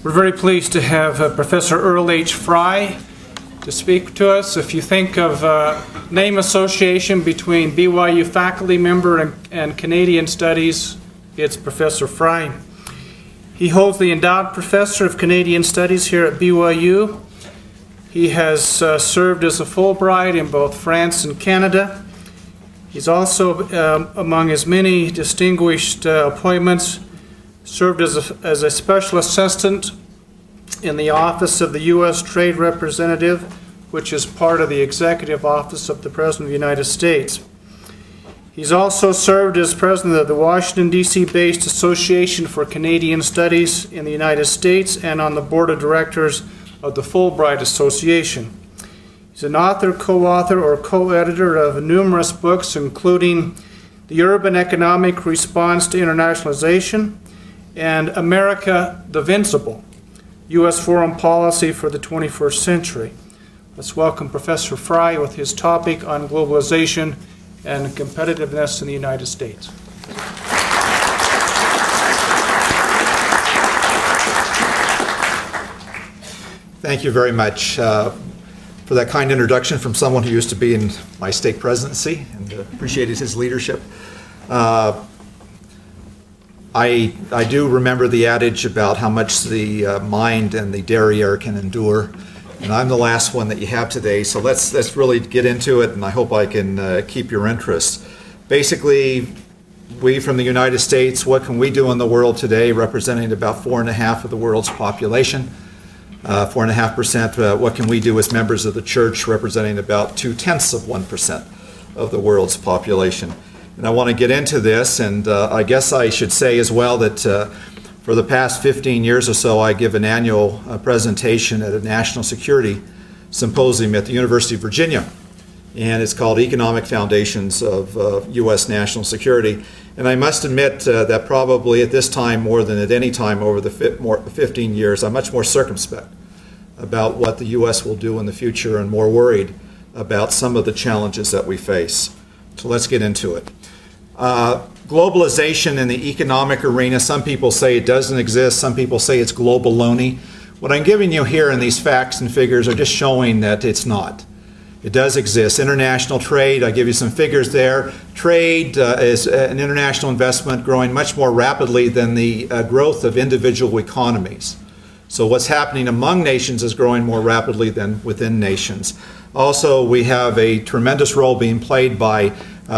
We're very pleased to have Professor Earl H. Fry to speak to us. If you think of name association between BYU faculty member and Canadian Studies, it's Professor Fry. He holds the Endowed Professor of Canadian Studies here at BYU. He has served as a Fulbright in both France and Canada. He's also, among his many distinguished appointments, served as a special assistant in the Office of the U.S. Trade Representative, which is part of the Executive Office of the President of the United States. He's also served as president of the Washington, D.C. based Association for Canadian Studies in the United States and on the board of directors of the Fulbright Association. He's an author, co-author, or co-editor of numerous books, including The Urban Economic Response to Internationalization and America the Vincible, U.S. Foreign Policy for the 21st Century. Let's welcome Professor Fry with his topic on globalization and competitiveness in the United States. Thank you very much for that kind introduction from someone who used to be in my state presidency, and appreciated his leadership. I do remember the adage about how much the mind and the derriere can endure, and I'm the last one that you have today, so let's really get into it, and I hope I can keep your interest. Basically, we from the United States, what can we do in the world today, representing about 4.5% of the world's population? 4.5%, what can we do as members of the church, representing about 0.2% of the world's population? And I want to get into this, and I guess I should say as well that for the past 15 years or so, I give an annual presentation at a national security symposium at the University of Virginia, and it's called Economic Foundations of U.S. National Security. And I must admit that probably at this time, more than at any time over the 15 years, I'm much more circumspect about what the U.S. will do in the future and more worried about some of the challenges that we face. So let's get into it. Globalization in the economic arena, some people say it doesn't exist, some people say it's globaloney. What I'm giving you here in these facts and figures are just showing that it's not. It does exist. International trade, I give you some figures there. Trade is an international investment growing much more rapidly than the growth of individual economies. So what's happening among nations is growing more rapidly than within nations. Also, we have a tremendous role being played by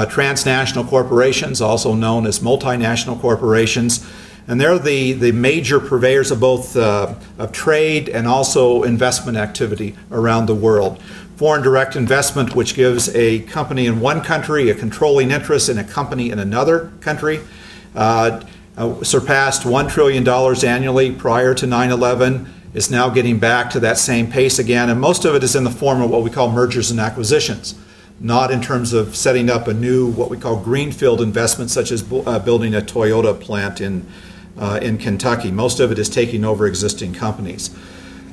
transnational corporations, also known as multinational corporations. And they're the major purveyors of both of trade and also investment activity around the world. Foreign direct investment, which gives a company in one country a controlling interest in a company in another country, surpassed $1 trillion annually prior to 9/11, is now getting back to that same pace again, and most of it is in the form of what we call mergers and acquisitions, not in terms of setting up a new, what we call greenfield investment, such as building a Toyota plant in Kentucky. Most of it is taking over existing companies.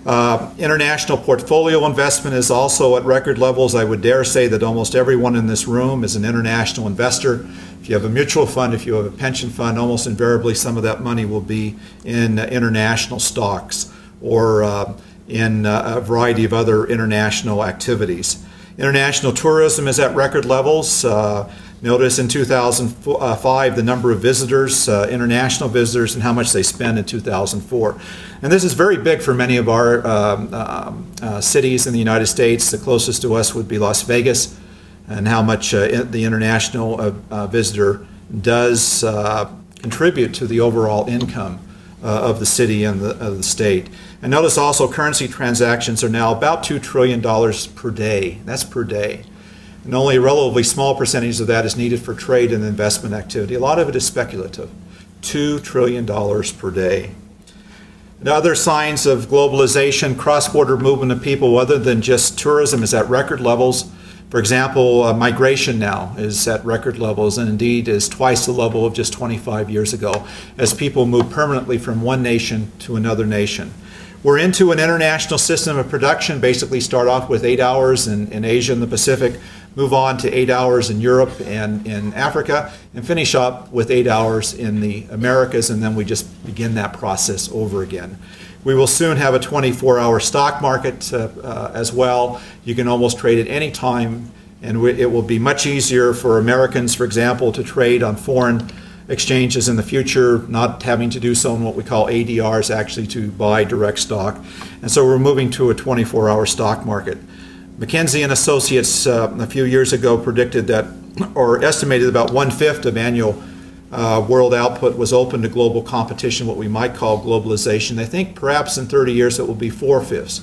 International portfolio investment is also at record levels. I would dare say that almost everyone in this room is an international investor. If you have a mutual fund, if you have a pension fund, almost invariably some of that money will be in international stocks or in a variety of other international activities. International tourism is at record levels. Notice in 2005 the number of visitors, international visitors, and how much they spend in 2004. And this is very big for many of our cities in the United States. The closest to us would be Las Vegas, and how much the international visitor does contribute to the overall income of the city and of the state. And notice also currency transactions are now about $2 trillion per day. That's per day. And only a relatively small percentage of that is needed for trade and investment activity. A lot of it is speculative. $2 trillion per day. And other signs of globalization, cross-border movement of people other than just tourism is at record levels. For example, migration now is at record levels, and indeed is twice the level of just 25 years ago, as people move permanently from one nation to another nation. We're into an international system of production, basically start off with 8 hours in Asia and the Pacific, move on to 8 hours in Europe and in Africa, and finish up with 8 hours in the Americas, and then we just begin that process over again. We will soon have a 24-hour stock market as well. You can almost trade at any time, and it will be much easier for Americans, for example, to trade on foreign exchanges in the future, not having to do so in what we call ADRs, actually to buy direct stock. And so we're moving to a 24-hour stock market. McKinsey & Associates a few years ago predicted that, or estimated about 1/5 of annual world output was open to global competition, what we might call globalization. They think perhaps in 30 years it will be 4/5.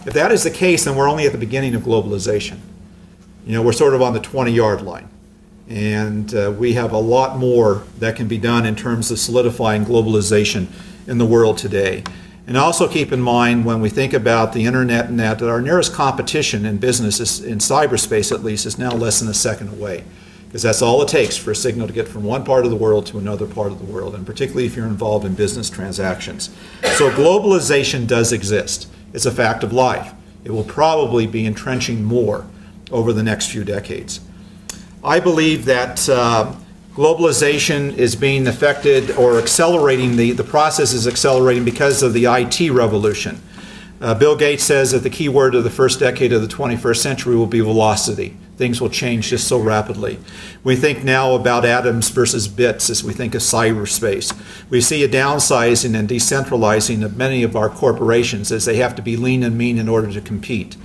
If that is the case, then we're only at the beginning of globalization. You know, we're sort of on the 20-yard line. And we have a lot more that can be done in terms of solidifying globalization in the world today. And also keep in mind, when we think about the internet and that our nearest competition in business, in cyberspace at least, is now less than a second away. Because that's all it takes for a signal to get from one part of the world to another part of the world, and particularly if you're involved in business transactions. So globalization does exist. It's a fact of life. It will probably be entrenching more over the next few decades. I believe that globalization is being affected or accelerating, the process is accelerating because of the IT revolution. Bill Gates says that the key word of the first decade of the 21st century will be velocity. Things will change just so rapidly. We think now about atoms versus bits as we think of cyberspace. We see a downsizing and decentralizing of many of our corporations as they have to be lean and mean in order to compete.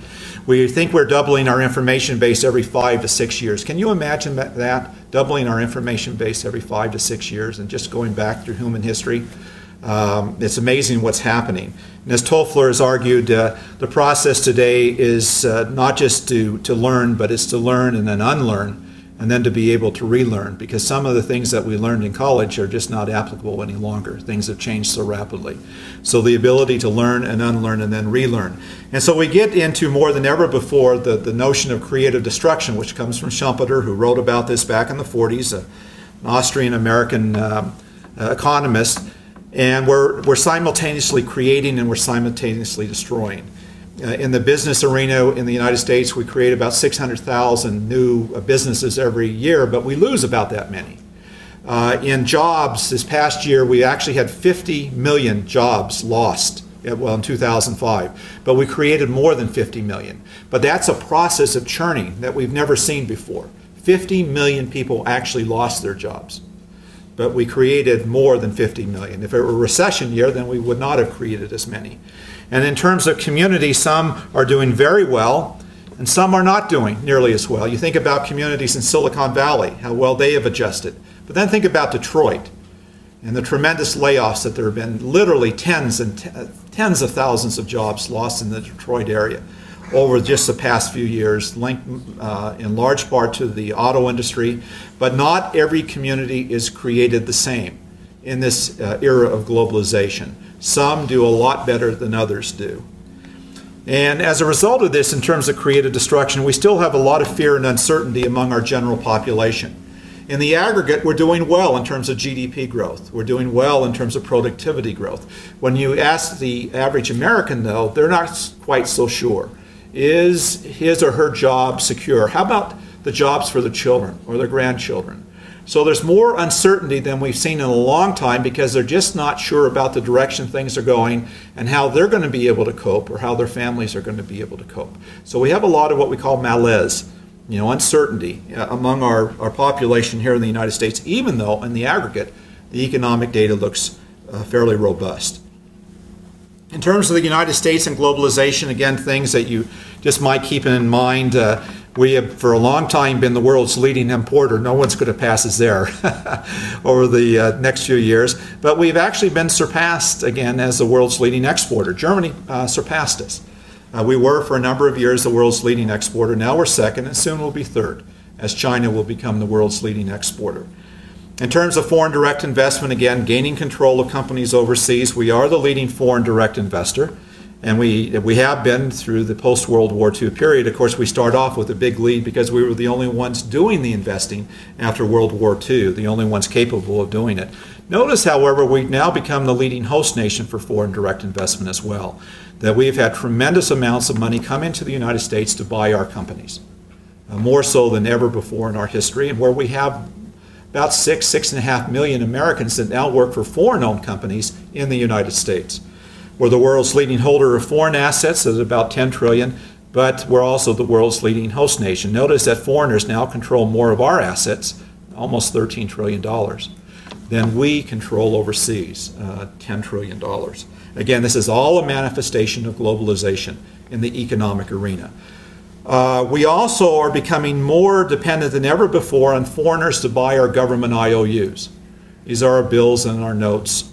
We think we're doubling our information base every 5 to 6 years. Can you imagine that? Doubling our information base every 5 to 6 years and just going back through human history? It's amazing what's happening. And as Toffler has argued, the process today is not just to learn, but it's to learn and then unlearn, and then to be able to relearn, because some of the things that we learned in college are just not applicable any longer. Things have changed so rapidly. So the ability to learn and unlearn and then relearn. And so we get into, more than ever before, the notion of creative destruction, which comes from Schumpeter, who wrote about this back in the 40s, an Austrian-American economist. And we're simultaneously creating and we're simultaneously destroying. In the business arena in the United States, we create about 600,000 new businesses every year, but we lose about that many. In jobs, this past year, we actually had 50 million jobs lost, well, in 2005. But we created more than 50 million. But that's a process of churning that we've never seen before. 50 million people actually lost their jobs. But we created more than 50 million. If it were a recession year, then we would not have created as many. And in terms of community, some are doing very well, and some are not doing nearly as well. You think about communities in Silicon Valley, how well they have adjusted. But then think about Detroit and the tremendous layoffs that there have been, literally tens of thousands of jobs lost in the Detroit area over just the past few years, linked in large part to the auto industry. But not every community is created the same in this era of globalization. Some do a lot better than others do. And as a result of this, in terms of creative destruction, we still have a lot of fear and uncertainty among our general population. In the aggregate, we're doing well in terms of GDP growth. We're doing well in terms of productivity growth. When you ask the average American, though, they're not quite so sure. Is his or her job secure? How about the jobs for their children or their grandchildren? So there's more uncertainty than we've seen in a long time because they're just not sure about the direction things are going and how they're going to be able to cope or how their families are going to be able to cope. So we have a lot of what we call malaise, uncertainty among our population here in the United States, even though in the aggregate the economic data looks fairly robust. In terms of the United States and globalization, again, things that you just might keep in mind. We have for a long time been the world's leading importer. No one's going to pass us there over the next few years. But we've actually been surpassed again as the world's leading exporter. Germany surpassed us. We were for a number of years the world's leading exporter. Now we're second, and soon we'll be third, as China will become the world's leading exporter. In terms of foreign direct investment, again, gaining control of companies overseas, we are the leading foreign direct investor. And we have been through the post-World War II period. Of course, we start off with a big lead because we were the only ones doing the investing after World War II, the only ones capable of doing it. Notice, however, we've now become the leading host nation for foreign direct investment as well, that we've had tremendous amounts of money come into the United States to buy our companies, more so than ever before in our history, and where we have about 6.5 million Americans that now work for foreign-owned companies in the United States. We're the world's leading holder of foreign assets at about 10 trillion, but we're also the world's leading host nation. Notice that foreigners now control more of our assets, almost $13 trillion, than we control overseas, $10 trillion. Again, this is all a manifestation of globalization in the economic arena. We also are becoming more dependent than ever before on foreigners to buy our government IOUs. These are our bills and our notes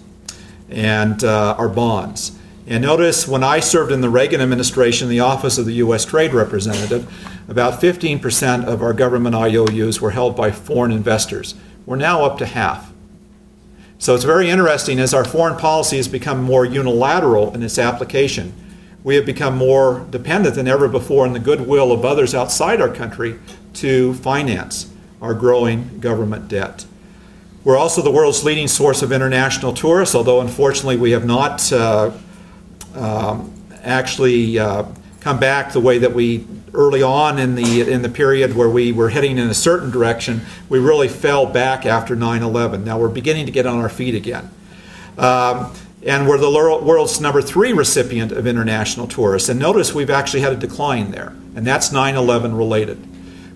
and our bonds. And notice when I served in the Reagan administration, the Office of the U.S. Trade Representative, about 15% of our government IOUs were held by foreign investors. We're now up to half. So it's very interesting as our foreign policy has become more unilateral in its application. We have become more dependent than ever before on the goodwill of others outside our country to finance our growing government debt. We're also the world's leading source of international tourists, although unfortunately we have not actually come back the way that we early on in the period where we were heading in a certain direction. We really fell back after 9/11. Now we're beginning to get on our feet again. And we're the world's number 3 recipient of international tourists. And notice we've actually had a decline there, and that's 9/11 related,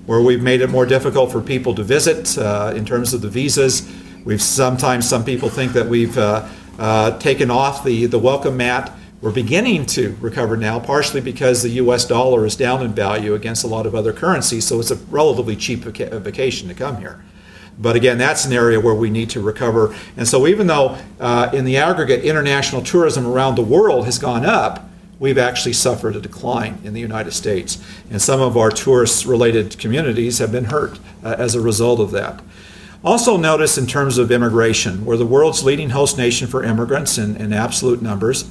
where we've made it more difficult for people to visit in terms of the visas. Sometimes some people think that we've taken off the welcome mat. We're beginning to recover now, partially because the U.S. dollar is down in value against a lot of other currencies, so it's a relatively cheap vacation to come here. But again, that's an area where we need to recover. And so even though in the aggregate international tourism around the world has gone up, we've actually suffered a decline in the United States. And some of our tourist-related communities have been hurt as a result of that. Also notice in terms of immigration, we're the world's leading host nation for immigrants in absolute numbers.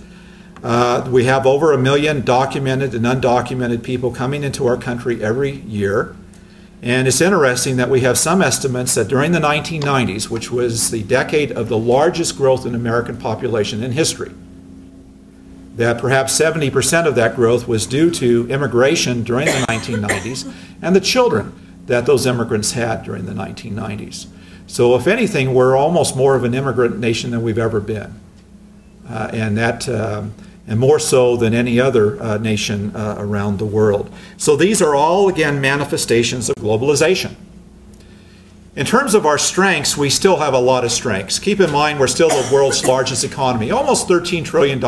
We have over 1 million documented and undocumented people coming into our country every year. And it's interesting that we have some estimates that during the 1990s, which was the decade of the largest growth in American population in history, that perhaps 70% of that growth was due to immigration during the 1990s and the children that those immigrants had during the 1990s. So if anything, we're almost more of an immigrant nation than we've ever been. And more so than any other nation around the world. So these are all, again, manifestations of globalization. In terms of our strengths, we still have a lot of strengths. Keep in mind we're still the world's largest economy, almost $13 trillion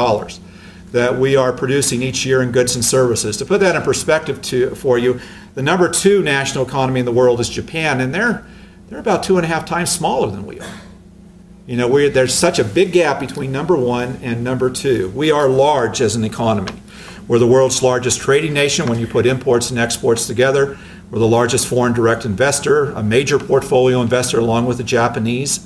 that we are producing each year in goods and services. To put that in perspective for you, the number 2 national economy in the world is Japan, and they're about 2.5 times smaller than we are. You know, there's such a big gap between number 1 and number 2. We are large as an economy. We're the world's largest trading nation when you put imports and exports together. We're the largest foreign direct investor, a major portfolio investor along with the Japanese.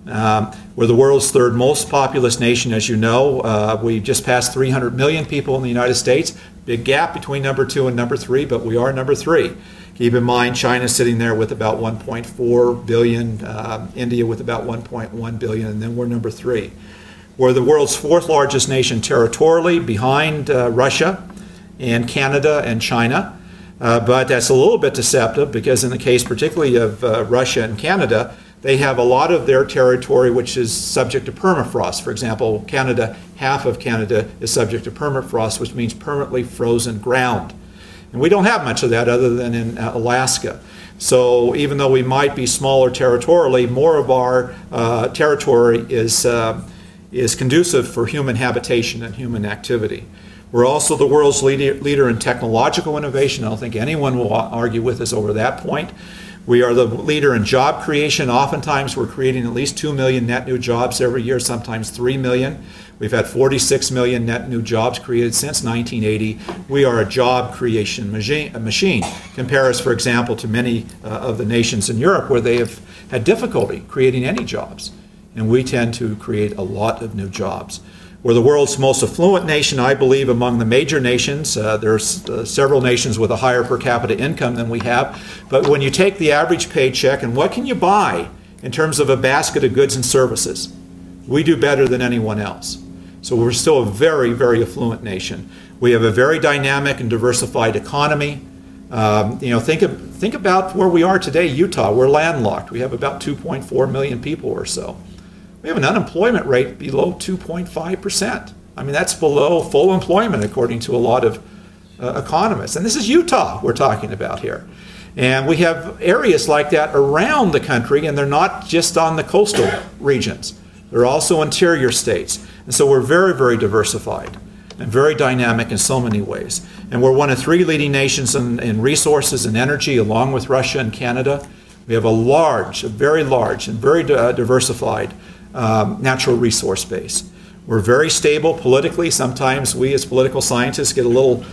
We're the world's 3rd most populous nation, as you know. We just passed 300 million people in the United States. Big gap between number 2 and number 3, but we are number 3. Keep in mind, China's sitting there with about 1.4 billion, India with about 1.1 billion, and then we're number 3. We're the world's 4th largest nation territorially, behind Russia and Canada and China. But that's a little bit deceptive because in the case particularly of Russia and Canada, they have a lot of their territory which is subject to permafrost. For example, Canada, half of Canada is subject to permafrost, which means permanently frozen ground. And we don't have much of that other than in Alaska. So even though we might be smaller territorially, more of our territory is conducive for human habitation and human activity. We're also the world's leader in technological innovation. I don't think anyone will argue with us over that point. We are the leader in job creation. Oftentimes we're creating at least 2 million net new jobs every year, sometimes 3 million. We've had 46 million net new jobs created since 1980. We are a job creation machine. Compare us, for example, to many of the nations in Europe where they have had difficulty creating any jobs. And we tend to create a lot of new jobs. We're the world's most affluent nation, I believe, among the major nations. There's several nations with a higher per capita income than we have. But when you take the average paycheck and what can you buy in terms of a basket of goods and services, we do better than anyone else. So we're still a very, very affluent nation. We have a very dynamic and diversified economy. Think about where we are today, Utah. We're landlocked. We have about 2.4 million people or so. We have an unemployment rate below 2.5%. I mean, that's below full employment according to a lot of economists. And this is Utah we're talking about here. And we have areas like that around the country, and they're not just on the coastal regions. They're also interior states. And so we're very, very diversified and very dynamic in so many ways. And we're one of 3 leading nations in resources and energy, along with Russia and Canada. We have a very large and very diversified natural resource base. We're very stable politically. Sometimes we as political scientists get a little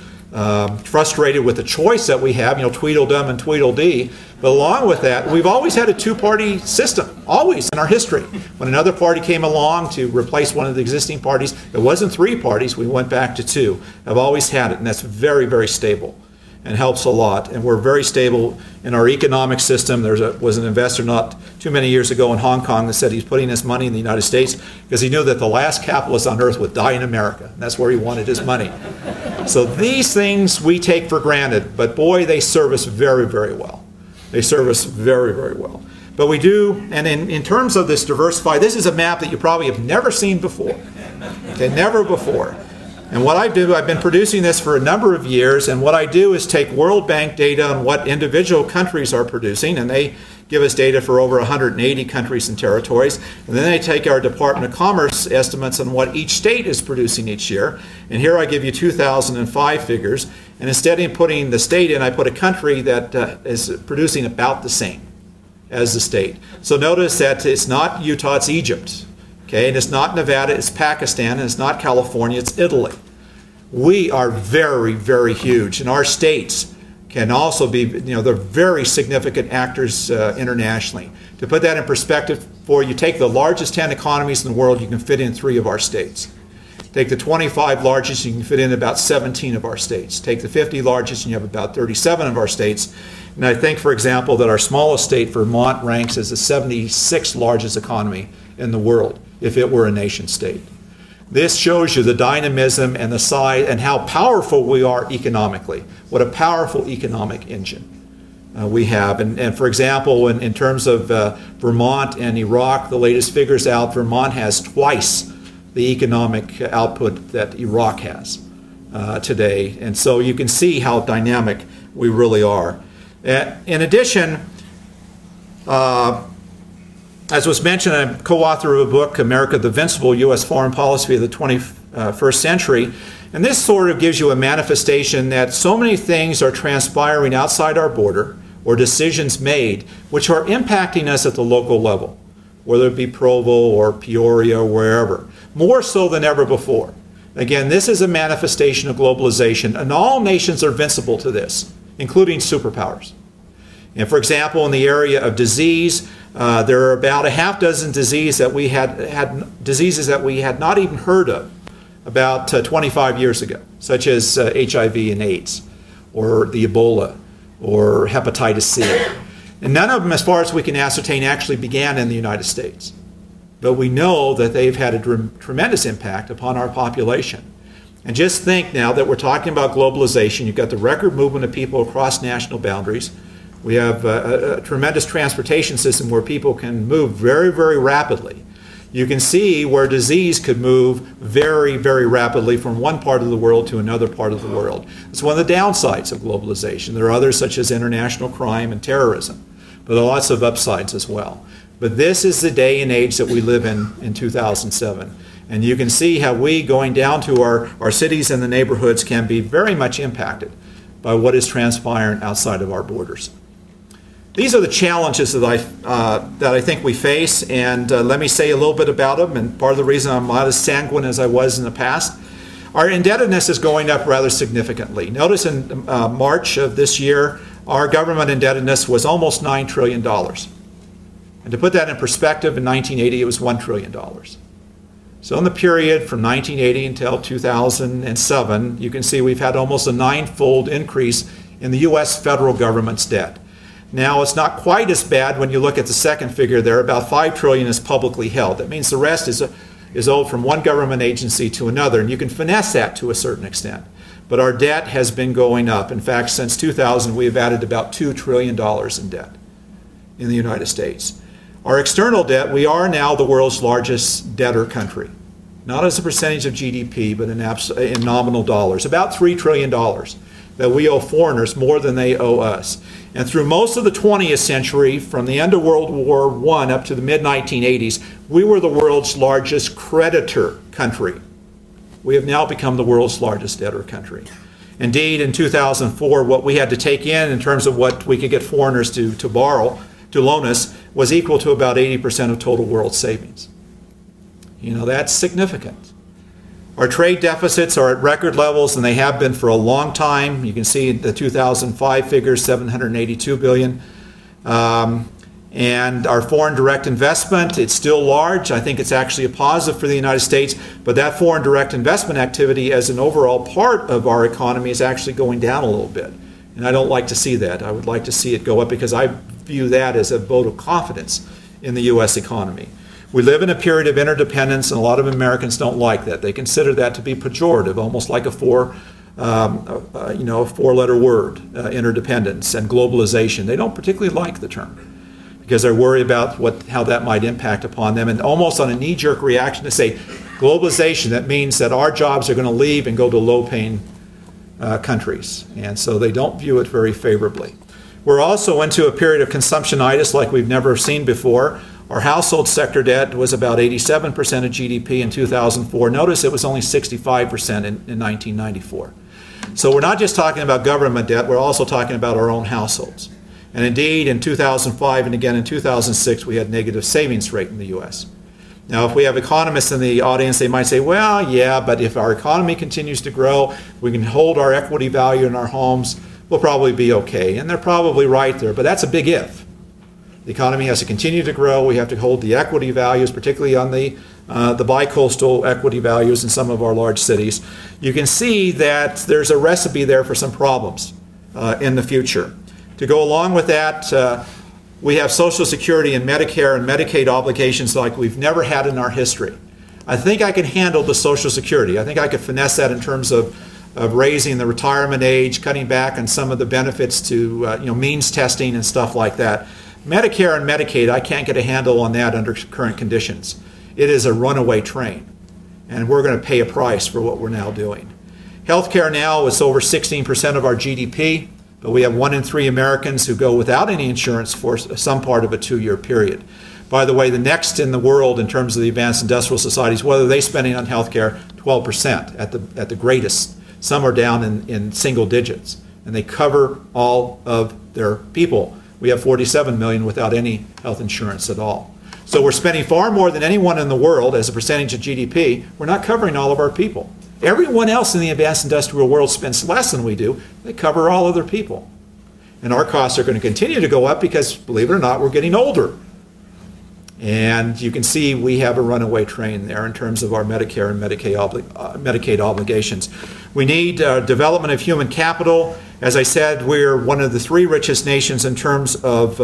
frustrated with the choice that we have, Tweedledum and Tweedledee. But along with that, we've always had a 2-party system, always in our history. When another party came along to replace one of the existing parties, it wasn't 3 parties, we went back to 2. I've always had it, and that's very, very stable and helps a lot. And we're very stable in our economic system. There was an investor not too many years ago in Hong Kong that said he's putting his money in the United States because he knew that the last capitalist on earth would die in America. And that's where he wanted his money. So these things we take for granted, but boy, they serve us very, very well. They serve us very, very well. But we do, and in terms of this diversify, this is a map that you probably have never seen before. Okay, never before. And what I do, I've been producing this for a number of years, and what I do is take World Bank data on what individual countries are producing, and they give us data for over 180 countries and territories, and then they take our Department of Commerce estimates on what each state is producing each year. And here I give you 2005 figures, and instead of putting the state in, I put a country that is producing about the same as the state. So notice that it's not Utah, it's Egypt. Okay, and it's not Nevada, it's Pakistan, and it's not California, it's Italy. We are very, very huge, and our states can also be, they're very significant actors internationally. To put that in perspective for you, take the largest 10 economies in the world, you can fit in 3 of our states. Take the 25 largest, you can fit in about 17 of our states. Take the 50 largest, and you have about 37 of our states. And I think, for example, that our smallest state, Vermont, ranks as the 76th largest economy in the world if it were a nation state. This shows you the dynamism and the size and how powerful we are economically. What a powerful economic engine we have. And for example, in terms of Vermont and Iraq, the latest figures out, Vermont has twice the economic output that Iraq has today. And so you can see how dynamic we really are. In addition, as was mentioned, I'm co-author of a book, America the Invincible, U.S. Foreign Policy of the 21st Century. And this sort of gives you a manifestation that so many things are transpiring outside our border, or decisions made, which are impacting us at the local level, whether it be Provo or Peoria or wherever, more so than ever before. Again, this is a manifestation of globalization, and all nations are invincible to this, including superpowers. And for example, in the area of disease, there are about a half dozen diseases that we had not even heard of about 25 years ago, such as HIV and AIDS, or the Ebola, or hepatitis C. And none of them, as far as we can ascertain, actually began in the United States. But we know that they've had a tremendous impact upon our population. And just think now that we're talking about globalization, you've got the record movement of people across national boundaries. We have a tremendous transportation system where people can move very, very rapidly. You can see where disease could move very, very rapidly from one part of the world to another part of the world. It's one of the downsides of globalization. There are others such as international crime and terrorism, but there are lots of upsides as well. But this is the day and age that we live in 2007. And you can see how we, going down to our cities and the neighborhoods, can be very much impacted by what is transpiring outside of our borders. These are the challenges that I think we face, and let me say a little bit about them. And part of the reason I'm not as sanguine as I was in the past, our indebtedness is going up rather significantly. Notice in March of this year, our government indebtedness was almost $9 trillion. And to put that in perspective, in 1980 it was $1 trillion. So in the period from 1980 until 2007, you can see we've had almost a 9-fold increase in the U.S. federal government's debt. Now, it's not quite as bad when you look at the second figure there. About $5 trillion is publicly held. That means the rest is owed from one government agency to another, and you can finesse that to a certain extent. But our debt has been going up. In fact, since 2000, we have added about $2 trillion in debt in the United States. Our external debt, we are now the world's largest debtor country. not as a percentage of GDP, but in nominal dollars, about $3 trillion that we owe foreigners more than they owe us. And through most of the 20th century, from the end of World War I up to the mid-1980s, we were the world's largest creditor country. We have now become the world's largest debtor country. Indeed, in 2004, what we had to take in terms of what we could get foreigners to loan us, was equal to about 80% of total world savings. You know, that's significant. Our trade deficits are at record levels, and they have been for a long time. You can see the 2005 figures, $782 billion. And our foreign direct investment, it's still large. I think it's actually a positive for the United States, but that foreign direct investment activity as an overall part of our economy is actually going down a little bit. And I don't like to see that. I would like to see it go up because I view that as a vote of confidence in the U.S. economy. We live in a period of interdependence, and a lot of Americans don't like that. They consider that to be pejorative, almost like a four-letter word, interdependence and globalization. They don't particularly like the term because they're worried about how that might impact upon them, and almost on a knee-jerk reaction to say globalization, that means that our jobs are going to leave and go to low-paying countries, and so they don't view it very favorably. We're also into a period of consumptionitis like we've never seen before. Our household sector debt was about 87% of GDP in 2004. Notice it was only 65% in 1994. So we're not just talking about government debt, we're also talking about our own households. And indeed, in 2005 and again in 2006, we had negative savings rate in the U.S. Now, if we have economists in the audience, they might say, well, yeah, but if our economy continues to grow, we can hold our equity value in our homes, we'll probably be okay. And they're probably right there, but that's a big if. The economy has to continue to grow. We have to hold the equity values, particularly on the bi-coastal equity values in some of our large cities. You can see that there's a recipe there for some problems in the future. To go along with that, we have Social Security and Medicare and Medicaid obligations like we've never had in our history. I think I can handle the Social Security. I think I could finesse that in terms of raising the retirement age, cutting back on some of the benefits to means testing and stuff like that. Medicare and Medicaid, I can't get a handle on that under current conditions. It is a runaway train, and we're going to pay a price for what we're now doing. Healthcare now is over 16% of our GDP, but we have 1 in 3 Americans who go without any insurance for some part of a 2-year period. By the way, the next in the world in terms of the advanced industrial societies, what are they spending on healthcare? 12% at the greatest. Some are down in single digits, and they cover all of their people. We have 47 million without any health insurance at all. So we're spending far more than anyone in the world as a percentage of GDP. We're not covering all of our people. Everyone else in the advanced industrial world spends less than we do. They cover all other people. And our costs are going to continue to go up because, believe it or not, we're getting older. And you can see we have a runaway train there in terms of our Medicare and Medicaid obligations. We need development of human capital. As I said, we're one of the 3 richest nations in terms of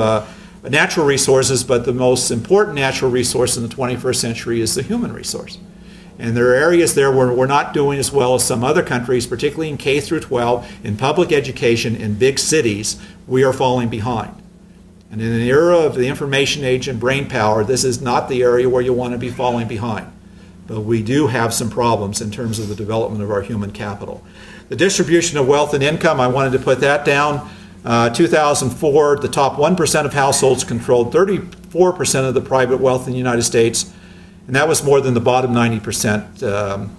natural resources, but the most important natural resource in the 21st century is the human resource. And there are areas there where we're not doing as well as some other countries, particularly in K through 12, in public education, in big cities, we are falling behind. And in an era of the information age and brain power, this is not the area where you want to be falling behind. But we do have some problems in terms of the development of our human capital. The distribution of wealth and income, I wanted to put that down. 2004, the top 1% of households controlled 34% of the private wealth in the United States, and that was more than the bottom 90%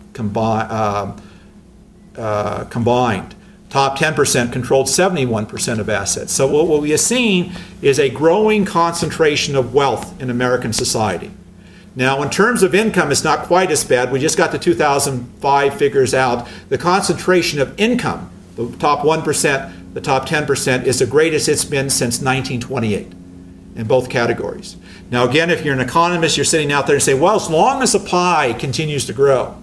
combined. Top 10% controlled 71% of assets. So what we are seeing is a growing concentration of wealth in American society. Now, in terms of income, it's not quite as bad. We just got the 2005 figures out. The concentration of income, the top 1%, the top 10%, is the greatest it's been since 1928 in both categories. Now, again, if you're an economist, you're sitting out there and say, well, as long as the pie continues to grow,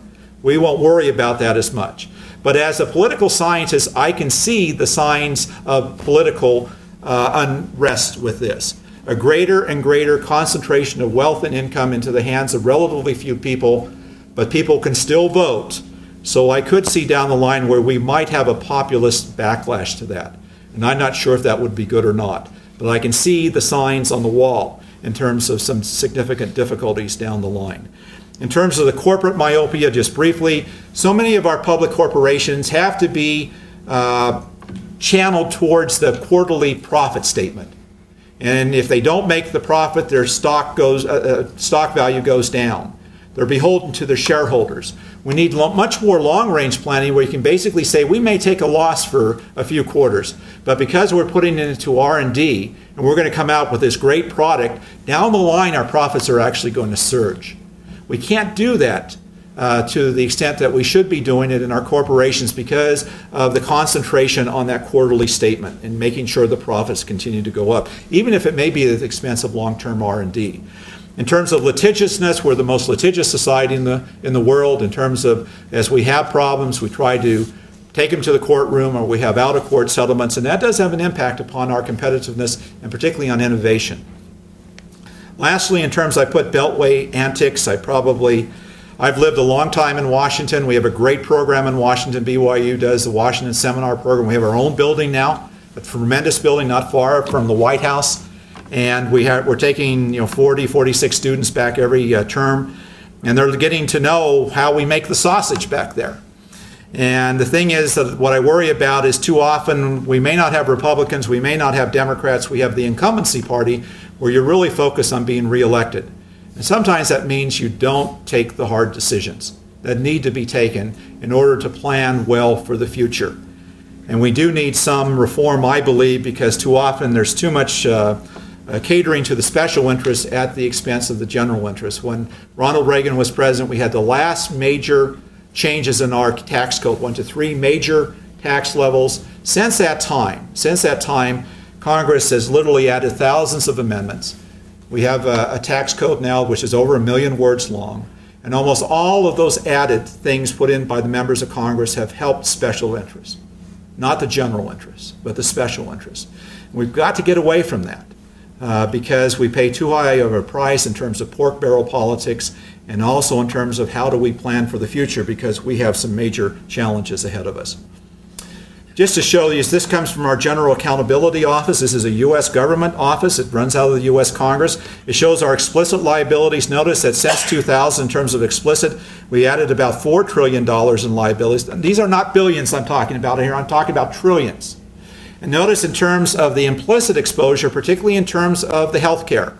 we won't worry about that as much. But as a political scientist, I can see the signs of political unrest with this. A greater and greater concentration of wealth and income into the hands of relatively few people, but people can still vote. So I could see down the line where we might have a populist backlash to that. And I'm not sure if that would be good or not. But I can see the signs on the wall in terms of some significant difficulties down the line. In terms of the corporate myopia, just briefly, so many of our public corporations have to be channeled towards the quarterly profit statement. And if they don't make the profit, their stock value goes down. They're beholden to their shareholders. We need much more long-range planning where you can basically say we may take a loss for a few quarters, but because we're putting it into R&D and we're going to come out with this great product, down the line our profits are actually going to surge. We can't do that to the extent that we should be doing it in our corporations because of the concentration on that quarterly statement and making sure the profits continue to go up, even if it may be at the expense of long-term R&D. In terms of litigiousness, we're the most litigious society in the world. In terms of, as we have problems, we try to take them to the courtroom, or we have out-of-court settlements, and that does have an impact upon our competitiveness and particularly on innovation. Lastly, in terms, I put Beltway antics. I've lived a long time in Washington. We have a great program in Washington. BYU does the Washington Seminar Program. We have our own building now, a tremendous building not far from the White House. And we're taking 40, 46 students back every term, and they're getting to know how we make the sausage back there. And the thing is that what I worry about is too often we may not have Republicans, we may not have Democrats, we have the incumbency party where you're really focused on being reelected. And sometimes that means you don't take the hard decisions that need to be taken in order to plan well for the future. And we do need some reform, I believe, because too often there's too much catering to the special interests at the expense of the general interest. When Ronald Reagan was president, we had the last major changes in our tax code, 1 to 3 major tax levels. Since that time, Congress has literally added thousands of amendments. We have a tax code now which is over 1 million words long, and almost all of those added things put in by the members of Congress have helped special interests. Not the general interests, but the special interests. We've got to get away from that. Because we pay too high of a price in terms of pork barrel politics and also in terms of how do we plan for the future, because we have some major challenges ahead of us. Just to show you, this comes from our General Accountability Office. This is a U.S. government office. It runs out of the U.S. Congress. It shows our explicit liabilities. Notice that since 2000, in terms of explicit, we added about $4 trillion in liabilities. These are not billions I'm talking about here. I'm talking about trillions. And notice in terms of the implicit exposure, particularly in terms of the health care,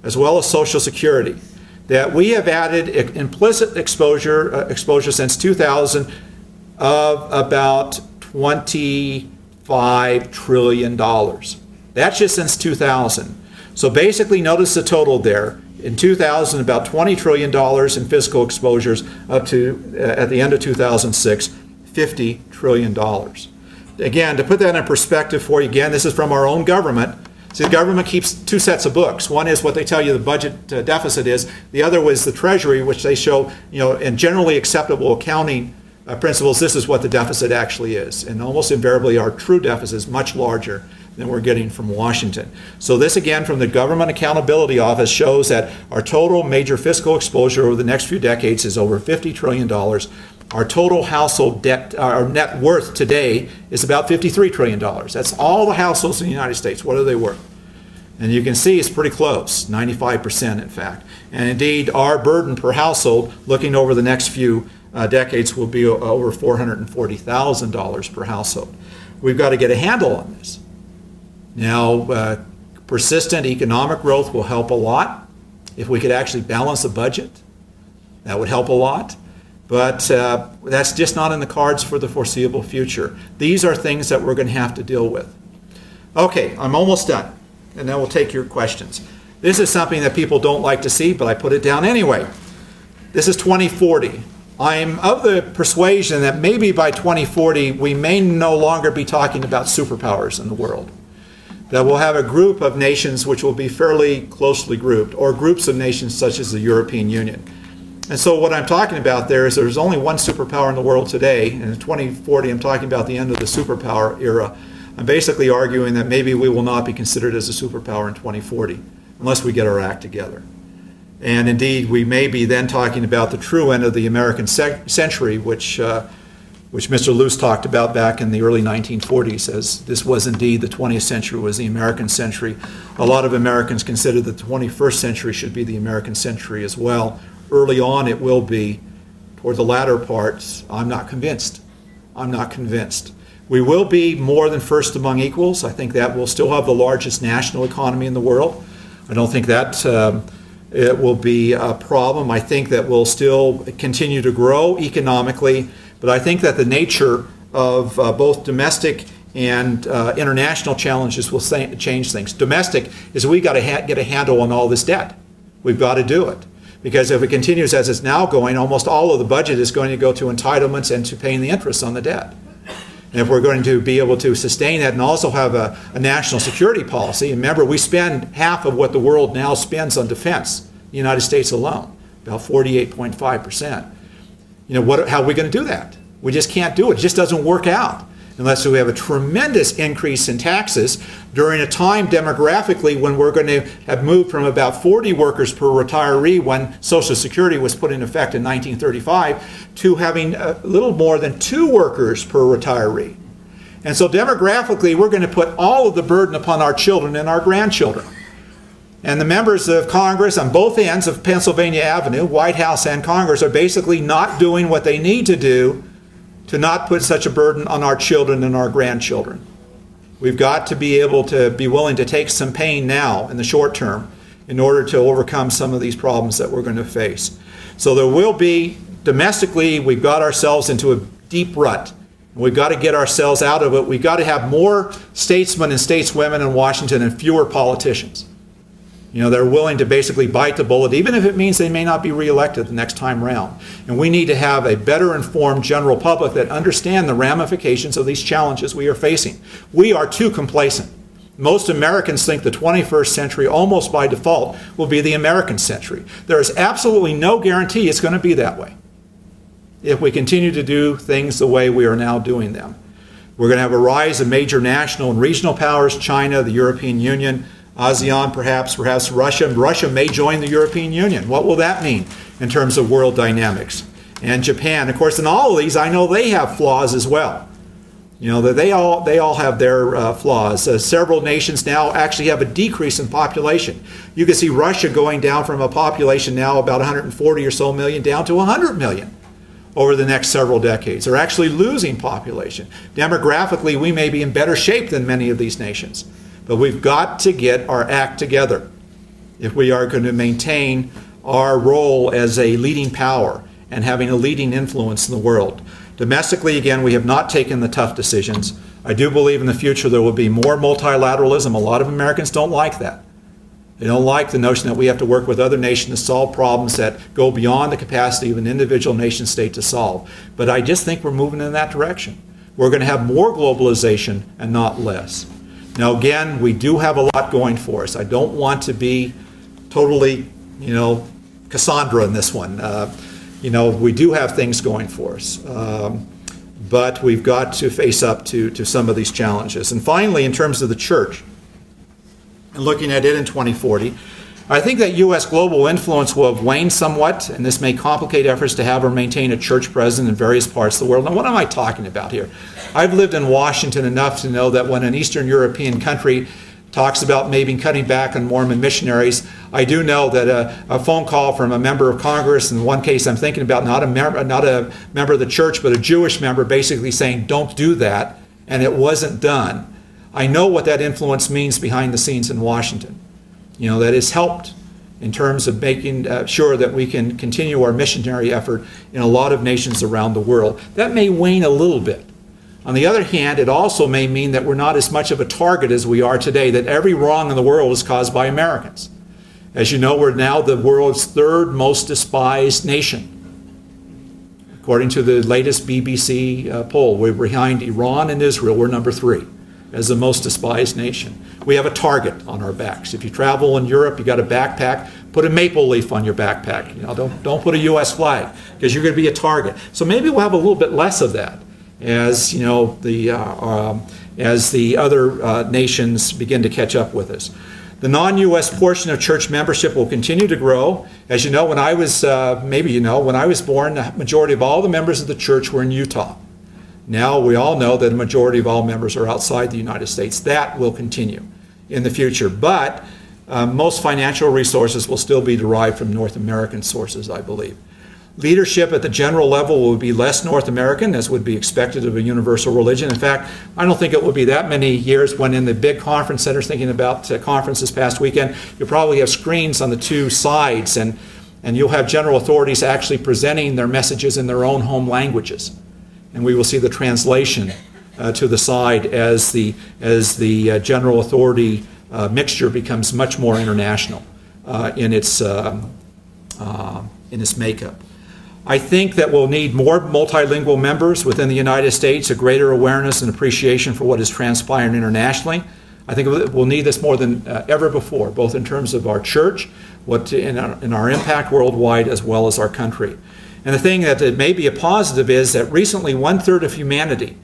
as well as Social Security, that we have added implicit exposure since 2000 of about $25 trillion. That's just since 2000. So basically notice the total there. In 2000, about $20 trillion in fiscal exposures up to, at the end of 2006, $50 trillion. Again, to put that in perspective for you, again, this is from our own government. See, the government keeps 2 sets of books. One is what they tell you the budget deficit is. The other was the Treasury, which they show, in generally acceptable accounting principles, this is what the deficit actually is. And almost invariably, our true deficit is much larger than we're getting from Washington. So this, again, from the Government Accountability Office shows that our total major fiscal exposure over the next few decades is over $50 trillion. Our total household debt, our net worth today is about $53 trillion. That's all the households in the United States. What are they worth? And you can see it's pretty close, 95% in fact. And indeed, our burden per household, looking over the next few decades, will be over $440,000 per household. We've got to get a handle on this. Now, persistent economic growth will help a lot. If we could actually balance the budget, that would help a lot. But that's just not in the cards for the foreseeable future. These are things that we're going to have to deal with. Okay, I'm almost done, and then we'll take your questions. This is something that people don't like to see, but I put it down anyway. This is 2040. I'm of the persuasion that maybe by 2040 we may no longer be talking about superpowers in the world. That we'll have a group of nations which will be fairly closely grouped, or groups of nations such as the European Union. And so what I'm talking about there is there's only one superpower in the world today, and in 2040 I'm talking about the end of the superpower era. I'm basically arguing that maybe we will not be considered as a superpower in 2040 unless we get our act together. And indeed, we may be then talking about the true end of the American century, which Mr. Luce talked about back in the early 1940s, as this was indeed the 20th century was the American century. A lot of Americans consider that the 21st century should be the American century as well, early on it will be. Toward the latter parts, I'm not convinced. I'm not convinced. We will be more than first among equals. I think that we'll still have the largest national economy in the world. I don't think that it will be a problem. I think that we'll still continue to grow economically, but I think that the nature of both domestic and international challenges will change things. Domestic is we got to get a handle on all this debt. We've got to do it. Because if it continues as it's now going, almost all of the budget is going to go to entitlements and to paying the interest on the debt. And if we're going to be able to sustain that and also have a national security policy, remember we spend half of what the world now spends on defense, the United States alone, about 48.5%. How are we going to do that? We just can't do it. It just doesn't work out unless we have a tremendous increase in taxes during a time demographically when we're going to have moved from about 40 workers per retiree when Social Security was put in effect in 1935 to having a little more than 2 workers per retiree. And so demographically, we're going to put all of the burden upon our children and our grandchildren. And the members of Congress on both ends of Pennsylvania Avenue, White House and Congress, are basically not doing what they need to do to not put such a burden on our children and our grandchildren. We've got to be able to be willing to take some pain now in the short term in order to overcome some of these problems that we're going to face. So there will be, domestically, we've got ourselves into a deep rut. We've got to get ourselves out of it. We've got to have more statesmen and stateswomen in Washington and fewer politicians. They're willing to basically bite the bullet, even if it means they may not be reelected the next time round. And we need to have a better informed general public that understand the ramifications of these challenges we are facing. We are too complacent. Most Americans think the 21st century, almost by default, will be the American century. There is absolutely no guarantee it's going to be that way if we continue to do things the way we are now doing them. We're going to have a rise of major national and regional powers, China, the European Union, ASEAN, perhaps Russia. Russia may join the European Union. What will that mean in terms of world dynamics? And Japan, of course, in all of these, I know they have flaws as well. That they all have their flaws. Several nations now actually have a decrease in population. You can see Russia going down from a population now about 140 or so million down to 100 million over the next several decades. They're actually losing population. Demographically, we may be in better shape than many of these nations. But we've got to get our act together if we are going to maintain our role as a leading power and having a leading influence in the world. Domestically, again, we have not taken the tough decisions. I do believe in the future there will be more multilateralism. A lot of Americans don't like that. They don't like the notion that we have to work with other nations to solve problems that go beyond the capacity of an individual nation state to solve. But I just think we're moving in that direction. We're going to have more globalization and not less. Now, again, we do have a lot going for us. I don't want to be totally, Cassandra in this one. We do have things going for us. But we've got to face up to some of these challenges. And finally, in terms of the church, and looking at it in 2040, I think that U.S. global influence will have waned somewhat, and this may complicate efforts to have or maintain a church presence in various parts of the world. Now, what am I talking about here? I've lived in Washington enough to know that when an Eastern European country talks about maybe cutting back on Mormon missionaries, I do know that a phone call from a member of Congress, in one case I'm thinking about not a member of the church, but a Jewish member, basically saying, don't do that, and it wasn't done. I know what that influence means behind the scenes in Washington. That has helped in terms of making sure that we can continue our missionary effort in a lot of nations around the world. That may wane a little bit. On the other hand, it also may mean that we're not as much of a target as we are today, that every wrong in the world is caused by Americans. As you know, we're now the world's 3rd most despised nation. According to the latest BBC poll, we're behind Iran and Israel. We're number 3 as the most despised nation. We have a target on our backs. If you travel in Europe, you got a backpack, put a maple leaf on your backpack. Don't put a U.S. flag, because you're going to be a target. So maybe we'll have a little bit less of that as as the other nations begin to catch up with us. The non-U.S. portion of church membership will continue to grow. As you know, when I was when I was born, the majority of all the members of the church were in Utah. Now we all know that a majority of all members are outside the United States. That will continue in the future. But most financial resources will still be derived from North American sources, I believe. Leadership at the general level will be less North American, as would be expected of a universal religion. In fact, I don't think it will be that many years when in the big conference centers, thinking about conference this past weekend, you'll probably have screens on the two sides, and you'll have general authorities actually presenting their messages in their own home languages. And we will see the translation to the side as the general authority mixture becomes much more international in its makeup. I think that we'll need more multilingual members within the United States, a greater awareness and appreciation for what is transpiring internationally. I think we'll need this more than ever before, both in terms of our church, in our impact worldwide, as well as our country. And the thing that may be a positive is that recently 1/3 of humanity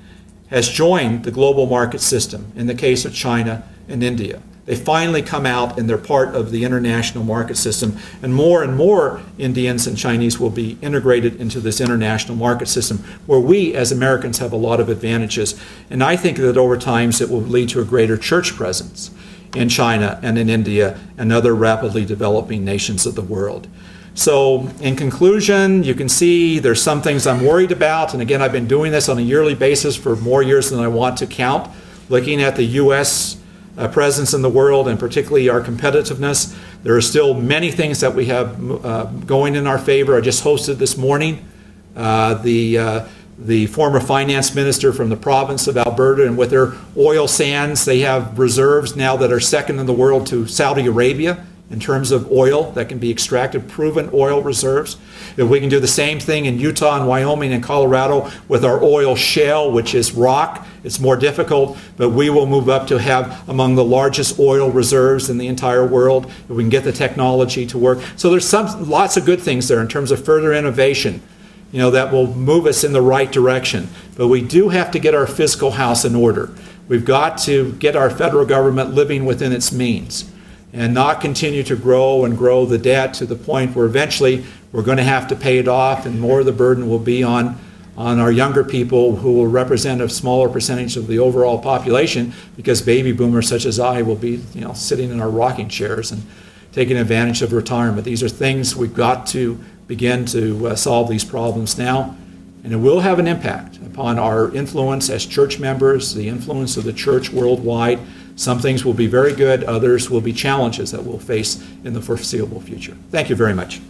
has joined the global market system in the case of China and India. They finally come out and they're part of the international market system, and more Indians and Chinese will be integrated into this international market system where we as Americans have a lot of advantages. And I think that over time it will lead to a greater church presence in China and in India and other rapidly developing nations of the world. So in conclusion, you can see there's some things I'm worried about, and again, I've been doing this on a yearly basis for more years than I want to count, looking at the U.S. Presence in the world, and particularly our competitiveness. There are still many things that we have going in our favor. I just hosted this morning the former finance minister from the province of Alberta, and with their oil sands, they have reserves now that are second in the world to Saudi Arabia in terms of oil that can be extracted, proven oil reserves. If we can do the same thing in Utah and Wyoming and Colorado with our oil shale, which is rock, it's more difficult, but we will move up to have among the largest oil reserves in the entire world if we can get the technology to work. So there's lots of good things there in terms of further innovation, that will move us in the right direction. But we do have to get our fiscal house in order. We've got to get our federal government living within its means and not continue to grow and grow the debt to the point where eventually we're going to have to pay it off, and more of the burden will be on our younger people, who will represent a smaller percentage of the overall population, because baby boomers such as I will be sitting in our rocking chairs and taking advantage of retirement. These are things we've got to begin to solve these problems now, and it will have an impact upon our influence as church members, the influence of the church worldwide. Some things will be very good, others will be challenges that we'll face in the foreseeable future. Thank you very much.